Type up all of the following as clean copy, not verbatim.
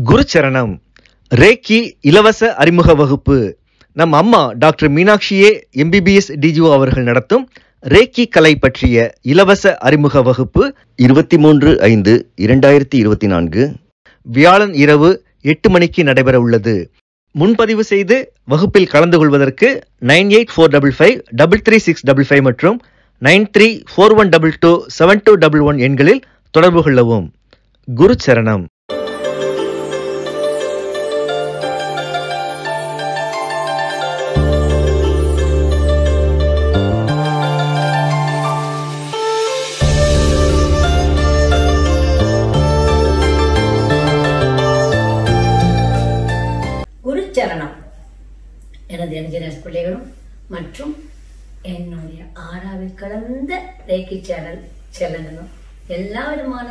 குருச்சரணம். ரேக்கி இலவச அறிமுக வகுப்பு. நம் அம்மா டாக்டர் மீனாட்சியே எம்பிபிஎஸ் டிஜிஓ அவர்கள் நடத்தும் ரேக்கி கலை பற்றிய இலவச அறிமுக வகுப்பு 23/5/2024 வியாழன் இரவு 8 மணிக்கு நடைபெற உள்ளது. முன்பதிவு செய்து வகுப்பில் கலந்து கொள்வதற்கு 9845533655 மற்றும் 9341227211 எண்களில் தொடர்பு கொள்ளவும். குருச்சரணம். குருச்சரணம். எனது என்ஜினியர்ஸ் பிள்ளைகளும் மற்றும் என்னுடைய ஆறாவில் கலந்த ரேக்கி சேனல் செல்லங்களும் எல்லா விதமான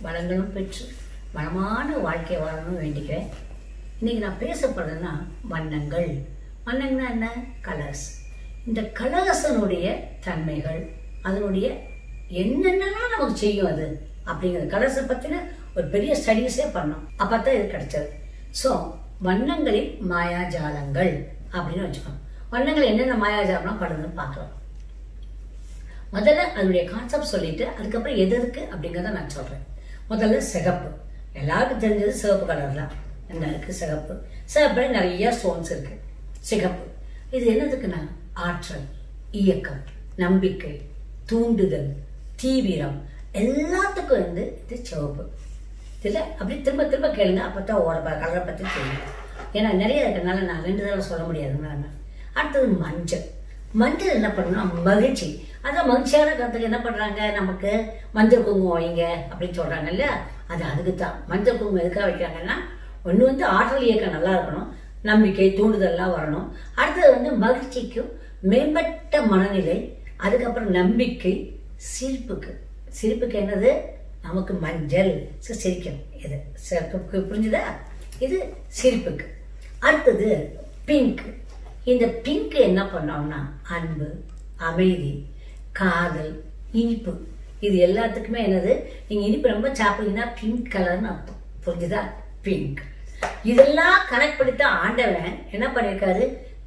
வளங்களும் பெற்று வளமான வாழ்க்கை வாழணும் வேண்டிக்கிறேன். இன்னைக்கு நான் பேசப்படுறேன்னா வண்ணங்கள். வண்ணங்கள்னா என்ன? கலர்ஸ். இந்த கலர்ஸனுடைய தன்மைகள், அதனுடைய என்னென்னலாம் நமக்கு செய்யும் அது அப்படிங்கிற கலர்ஸை பற்றின ஒரு பெரிய ஸ்டடீஸே பண்ணோம். அப்பதான் இது கிடைச்சது. ஸோ வண்ணங்களின் மாயாஜாலங்கள் அப்படின்னு வச்சுக்கணும். வண்ணங்கள் என்னென்ன மாயாஜாலம் படுதுன்னு பார்க்கலாம். முதல்ல அதனுடைய கான்செப்ட் சொல்லிட்டு அதுக்கப்புறம் எது இருக்கு அப்படிங்கிறத நான் சொல்றேன். முதல்ல சிகப்பு. எல்லாருக்கும் தெரிஞ்சது சிவப்பு கலர் தான். என்ன இருக்கு? சிகப்பு. சிகப்புல நிறைய ஸ்டோன்ஸ் இருக்கு. சிகப்பு இது என்னதுக்குன்னா ஆற்றல், இயக்கம், நம்பிக்கை, தூண்டுதல், தீவிரம் எல்லாத்துக்கும் இது சிவப்பு. இல்லை அப்படி திரும்ப திரும்ப கேளுங்க, அப்பதான் ஒரு கலரை பற்றி தெரியும். ஏன்னா நிறைய இருக்கிறதுனால நான் 2 தடவை சொல்ல முடியாதுங்க. அடுத்தது மஞ்சள். மஞ்சள் என்ன பண்ணணும்னா மகிழ்ச்சி. அதான் மகிழ்ச்சியான கருத்துக்கு என்ன பண்றாங்க, நமக்கு மஞ்சள் குங்குமம் வைங்க அப்படின்னு சொல்றாங்க இல்லையா? அது அதுக்கு தான் மஞ்சள் குங்குமம் எதுக்காக வைக்கிறாங்கன்னா, ஒன்று ஆற்றல் இயக்கம் நல்லா இருக்கணும், நம்பிக்கை தூண்டுதல்லாம் வரணும். அடுத்தது மகிழ்ச்சிக்கும் மேம்பட்ட மனநிலை, அதுக்கப்புறம் நம்பிக்கை, சிரிப்புக்கு. சிரிப்புக்கு என்னது? நமக்கு மஞ்சள் சிரிக்கணும். இது புரிஞ்சுதா? இது சிரிப்புக்கு. அடுத்தது பிங்க். இந்த பிங்க் என்ன பண்ணோம்னா அன்பு, அமைதி, காதல், இனிப்பு. இது எல்லாத்துக்குமே என்னது? நீங்க இனிப்பு ரொம்ப சாப்பிட்டீங்கன்னா பிங்க் கலர்னு அர்த்தம். புரிஞ்சுதா? பிங்க். இதெல்லாம் கனெக்ட் பண்ணித்தான் ஆண்டவன் என்ன பண்ணிருக்காரு?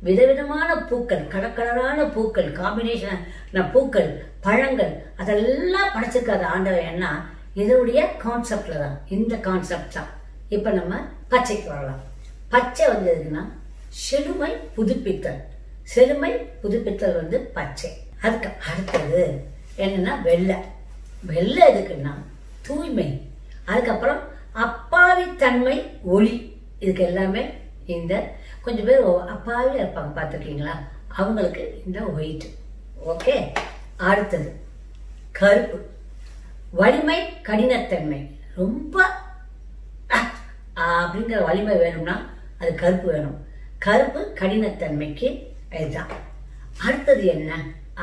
விதவிதமான பூக்கள், கலக்கலரான பூக்கள், காம்பினேஷன் பூக்கள், பழங்கள் அதெல்லாம் படைச்சிருக்காரு ஆண்டவன். என்ன இதனுடைய கான்செப்ட்ல தான், இந்த கான்செப்ட் தான். இப்ப நம்ம பச்சைக்கு வரலாம். பச்சை எதுக்குன்னா செழுமை புதுப்பித்தல். செழுமை புதுப்பித்தல் பச்சை. அதுக்கு அடுத்தது என்னன்னா வெள்ளை. வெள்ளை எதுக்குன்னா தூய்மை. அதுக்கப்புறம் அப்பாவித்தன்மை, ஒளி. இதுக்கு எல்லாமே இந்த கொஞ்சம் பேர் அப்பாவியா இருப்பாங்க, பார்த்துருக்கீங்களா? அவங்களுக்கு இந்த ஒயிட். ஓகே. அடுத்தது கருப்பு. வலிமை, கடினத்தன்மை. ரொம்ப அப்படிங்கிற வலிமை வேணும்னா அது கருப்பு வேணும். கருப்பு கடினத்தன்மைக்கு இதுதான். அடுத்தது என்ன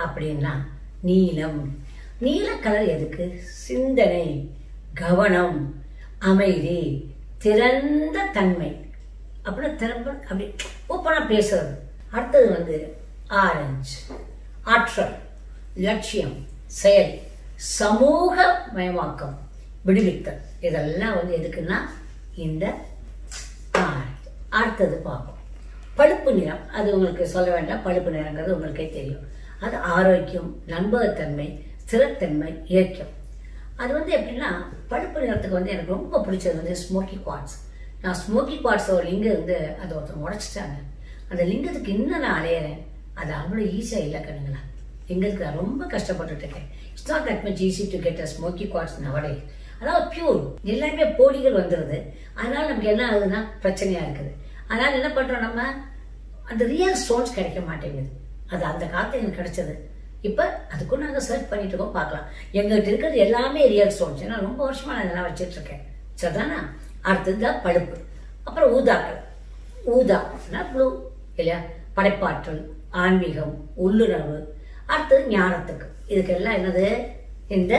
அப்படின்னா நீலம். நீல கலர் எதுக்கு? சிந்தனை, கவனம், அமைதி, திறந்த தன்மை, அப்புறம் திறம்ப அப்படி ஓப்பனா பேசுறது. அடுத்தது ஆரஞ்சு. ஆற்றல், லட்சியம், செயல், சமூக மயமாக்கம், விடுவித்தல். இதெல்லாம் எதுக்குன்னா இந்த அடுத்தது பார்ப்போம். பழுப்பு நிறம். அது உங்களுக்கு சொல்ல வேண்டாம். பழுப்பு நிறங்கிறது உங்களுக்கே தெரியும். அது ஆரோக்கியம், நம்பகத்தன்மை, ஸ்திரத்தன்மை, இயக்கம். அது எப்படின்னா பழுப்பு நிறத்துக்கு எனக்கு ரொம்ப பிடிச்சது ஸ்மோக்கி குவார்ட்ஸ். நான் ஸ்மோக்கி குவார்ட்ஸ் ஒரு லிங்கம் அதை ஒருத்தர் உடைச்சிட்டாங்க. அந்த லிங்கத்துக்கு இன்னும் நான் அலையிறேன். அது அவ்வளோ ஈஸியா இல்லை கண்ணுங்களா. லிங்கத்துக்கு நான் ரொம்ப கஷ்டப்பட்டு இருக்கேன். It's not that much easy to get a smoky quartz nowadays. அதாவது பியூர். எல்லாருமே போடிகள் வந்துருது. அதனால நமக்கு என்ன ஆகுதுன்னா பிரச்சனையா இருக்குது. அதனால என்ன பண்றோம், நம்ம அந்த ரியல் ஸ்டோன்ஸ் கிடைக்க மாட்டேங்குது. அது அந்த காலத்துல எனக்கு கிடைச்சது. இப்ப அதுக்கும் நாங்க சர்ச் பண்ணிட்டு இருக்கோம், பார்க்கலாம். எங்ககிட்ட இருக்கிறது எல்லாமே ரியல் ஸ்டோன்ஸ். ஏன்னா ரொம்ப வருஷமா நான் இதெல்லாம் வச்சிட்டு இருக்கேன். சரிதானா? அடுத்ததுதான் பழுப்பு. அப்புறம் ஊதாக்கள். ஊதா ப்ளூ இல்லையா? படைப்பாற்றல், ஆன்மீகம், உள்ளுணர்வு. அடுத்தது ஞானத்துக்கு. இதுக்கெல்லாம் என்னது? இந்த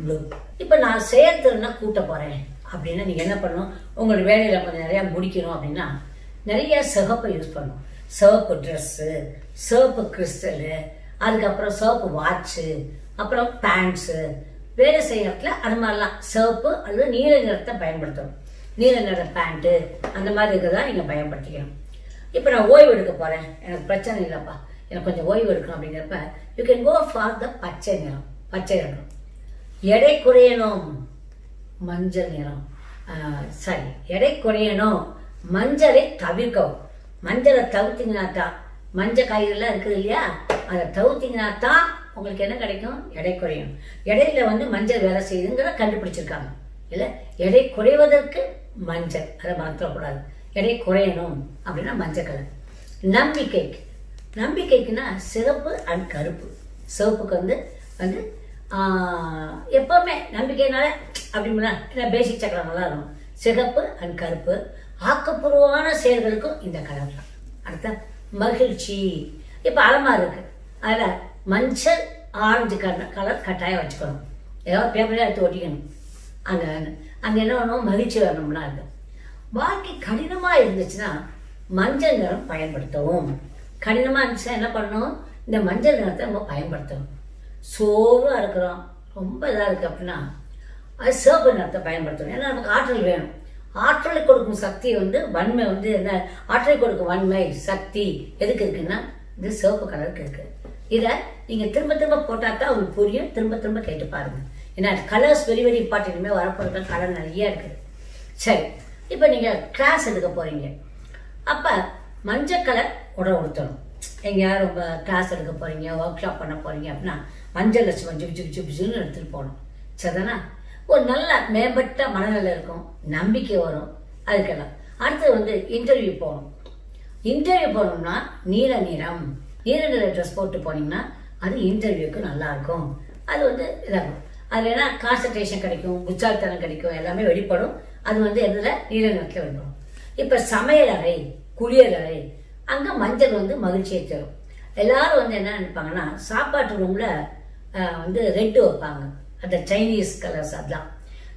ப்ளூ. இப்ப நான் சேர்த்துனா கூட்ட போறேன் அப்படின்னா நீங்க என்ன பண்ணணும்? உங்களோட வேலையில கொஞ்சம் நிறைய முடிக்கணும் அப்படின்னா நிறைய சிவப்பை யூஸ் பண்ணணும். சிவப்பு ட்ரெஸ்ஸு, சிவப்பு கிறிஸ்டலு, அதுக்கப்புறம் சிவப்பு வாட்சு, அப்புறம் பேண்ட்ஸு, வேலை செய்யறதுல அது மாதிரிலாம் சிவப்பு அல்லது நீல நிறத்தை பயன்படுத்தணும். நீல நிற பேண்ட்டு அந்த மாதிரி இருக்கிறதா நீங்கள் பயன்படுத்திக்கணும். இப்போ நான் ஓய்வு எடுக்க போகிறேன், எனக்கு பிரச்சனை இல்லைப்பா, எனக்கு கொஞ்சம் ஓய்வு எடுக்கணும் அப்படிங்கிறப்ப you can go for the பச்சை நிறம். பச்சை நிறம். எடை குறையணும், மஞ்சள் நிறம். சரி, எடை குறையணும், மஞ்சளை தவிர்க்கவும். மஞ்சளை தவிர்த்தீங்கன்னா தான், மஞ்சள் காய்கறிலாம் இருக்குது இல்லையா, அதை தவிர்த்தீங்கன்னா தான் உங்களுக்கு என்ன கிடைக்கும், எடை குறையும். எடையில வந்து மஞ்சள் வேலை செய்யுதுங்கிறத கண்டுபிடிச்சிருக்காங்க இல்லை. எடை குறைவதற்கு மஞ்சள், அதை மாற்றக்கூடாது. எடை குறையணும் அப்படின்னா மஞ்சள் கலர். நம்பிக்கை. நம்பிக்கைக்குன்னா சிவப்பு அண்ட் கருப்பு. சிவப்புக்கு வந்து வந்து எப்பவுமே நம்பிக்கைனால அப்படின்னா பேசிக் சக்கரம் நல்லா இருக்கும். சிகப்பு அண்ட் கருப்பு. ஆக்கப்பூர்வமான செயல்களுக்கும் இந்த கலர் தான். அடுத்த மகிழ்ச்சி. இப்போ அலமாரி இருக்கு, அதில் மஞ்சள் ஆரஞ்சு கலர் கட்டாயம் வச்சுக்கணும். ஏதாவது பேப்பரே எடுத்து ஒட்டிக்கணும். அங்கே அங்கே என்ன பண்ணணும், மகிழ்ச்சி வரணும்னா இருக்கு. வாழ்க்கை கடினமாக இருந்துச்சுன்னா மஞ்சள் நிறம் பயன்படுத்தவும். கடினமாக இருந்துச்சுன்னா என்ன பண்ணணும், இந்த மஞ்சள் நிறத்தை நம்ம பயன்படுத்தணும். சோர்வாக இருக்கிறோம், ரொம்ப இதாக இருக்குது அப்படின்னா அது சிவப்பு நிறத்தை பயன்படுத்தணும். ஏன்னா நமக்கு ஆற்றல் வேணும். ஆற்றலை கொடுக்கும் சக்தி வந்து வன்மை வந்து என்ன, ஆற்றலை கொடுக்கும் வன்மை சக்தி எதுக்கு இருக்குன்னா இது சிவப்பு கலருக்கு இருக்கு. இதை நீங்கள் திரும்ப திரும்ப போட்டால் தான் உங்களுக்கு புரியும். திரும்ப திரும்ப கேட்டு பாருங்க. ஏன்னா கலர்ஸ் வெரி வெரி இம்பார்ட்டன்ட். இனிமேல் வரப்போகிற கலர் நிறைய இருக்குது. சரி, இப்போ நீங்கள் கிளாஸ் எடுக்க போகிறீங்க, அப்போ மஞ்சள் கலர் உடை உடுத்தணும். எங்கேயாவது ரொம்ப கிளாஸ் எடுக்க போகிறீங்க, ஒர்க் ஷாப் பண்ண போகிறீங்க அப்படின்னா மஞ்சள் லட்சம் ஜிப்ஜிப்னு எடுத்துகிட்டு போகணும். சரிதானா? ஒரு நல்ல மேம்பட்ட மனநிலை இருக்கும், நம்பிக்கை வரும் அதுக்கெல்லாம். அடுத்து வந்து இன்டர்வியூ போகணும். இன்டர்வியூ போகணும்னா நீல நிற ட்ரெஸ் போட்டு போனீங்கன்னா அது இன்டர்வியூக்கு நல்லா இருக்கும். அது வந்து இதாகும். அது வேணா கான்சன்ட்ரேஷன் கிடைக்கும், புத்தாலித்தனம் கிடைக்கும், எல்லாமே வெளிப்படும். அது வந்து எதில் நீல நிறத்தில் வெளிப்படும். இப்போ சமையல் அறை, குளியல் அறை, அங்கே மஞ்சள் வந்து மகிழ்ச்சியை தரும். எல்லாரும் வந்து என்ன நினைப்பாங்கன்னா சாப்பாட்டு ரூமில் வந்து ரெட்டு வைப்பாங்க, அந்த சைனீஸ் கலர்ஸ் அதெல்லாம்.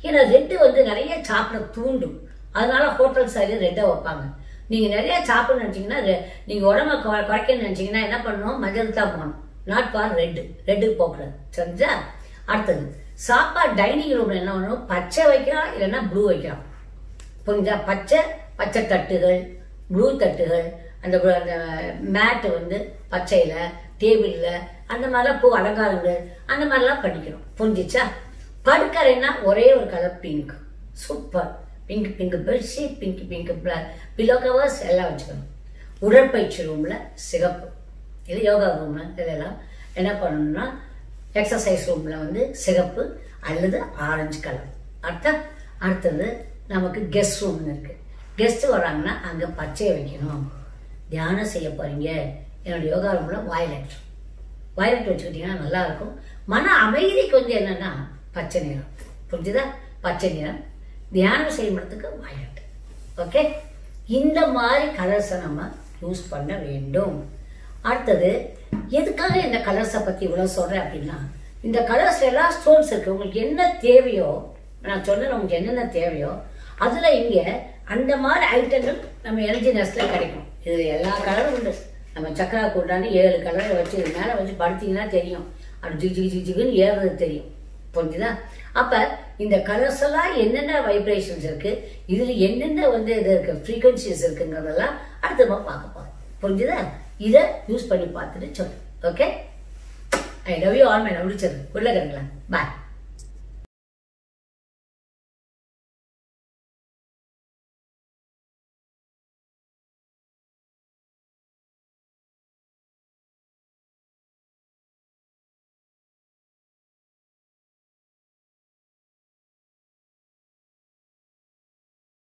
ஏன்னா ரெட்டு வந்து நிறைய சாப்பிட தூண்டும், அதனால ஹோட்டல் சைடு ரெட்டை வைப்பாங்க. நீங்கள் நிறைய சாப்பிடணும்னு நினச்சிங்கன்னா, நீங்கள் உடம்ப குறைக்கணும்னு நினச்சிங்கன்னா என்ன பண்ணணும், மஞ்சள் தான் போகணும். நாட் ஃபார் ரெட்டுக்கு போகக்கூடாது. சரிஞ்சா? அடுத்தது சாப்பாடு டைனிங் ரூமில் என்ன பண்ணணும், பச்சை வைக்கலாம், இல்லைன்னா ப்ளூ வைக்கலாம். புரிஞ்சா? பச்சை தட்டுகள், ப்ளூ தட்டுகள், அந்த மேட்டு வந்து பச்சையில், டேபிளில் அந்த மாதிரிலாம் பூ அலங்காரங்கள் அந்த மாதிரிலாம் பண்ணிக்கணும். புரிஞ்சிச்சா? படுக்கறைன்னா ஒரே ஒரு colour pink. Super. Pink bedsheet, pink pillow covers எல்லாம் வச்சுக்கணும். உடற்பயிற்சி ரூமில் சிகப்பு, இது யோகா ரூமில் இதெல்லாம் என்ன பண்ணணும்னா எக்ஸசைஸ் ரூமில் வந்து சிகப்பு அல்லது ஆரஞ்சு கலர். அடுத்தது நமக்கு கெஸ்ட் ரூம்னு இருக்குது. கெஸ்ட்டு வராங்கன்னா அங்கே பச்சையை வைக்கணும். தியானம் செய்ய போகிறீங்க, என்னோடய யோகா ரூமில் வயலட் வச்சுக்கிட்டிங்கன்னா நல்லாயிருக்கும். மன அமைதிக்கு வந்து என்னென்னா பச்சை நிறம். புரிஞ்சுதா? பச்சை நிறம். தியானம் செய்யறதுக்கு வயலட். ஓகே, இந்த மாதிரி கலர்ஸை நம்ம யூஸ் பண்ண வேண்டும். அடுத்தது எதுக்காக இந்த கலர்ஸை பற்றி இவ்வளோ சொல்கிறேன் அப்படின்னா, இந்த கலர்ஸ் எல்லாம் ஸ்டோன்ஸ் இருக்குது. உங்களுக்கு என்ன தேவையோ, நான் சொன்னேன் உங்களுக்கு என்னென்ன தேவையோ அதில் இங்கே அந்த மாதிரி ஐட்டங்கள் நம்ம எனர்ஜி நெஸ்ட்டில் கிடைக்கும். இது எல்லா கலரும் உண்டு. நம்ம சக்கரா கூட்டாண்டு 7 கலரை வச்சு இது மேலே வச்சு படுத்திங்கன்னா தெரியும், அப்படி ஜிகுன்னு ஏறுறது தெரியும். புரிஞ்சுதா? அப்போ இந்த கலர்ஸ் எல்லாம் என்னென்ன வைப்ரேஷன்ஸ் இருக்குது, இதில் என்னென்ன வந்து இது இருக்குது, ஃப்ரீக்வன்சிஸ் இருக்குங்கிறதெல்லாம் அடுத்து நம்ம பார்க்க போகிறோம். புரிஞ்சுதா? இதை யூஸ் பண்ணி பார்த்துட்டு சொல்லு. Okay, I love you all my lovely children. உள்ள கருங்களா? பாய்.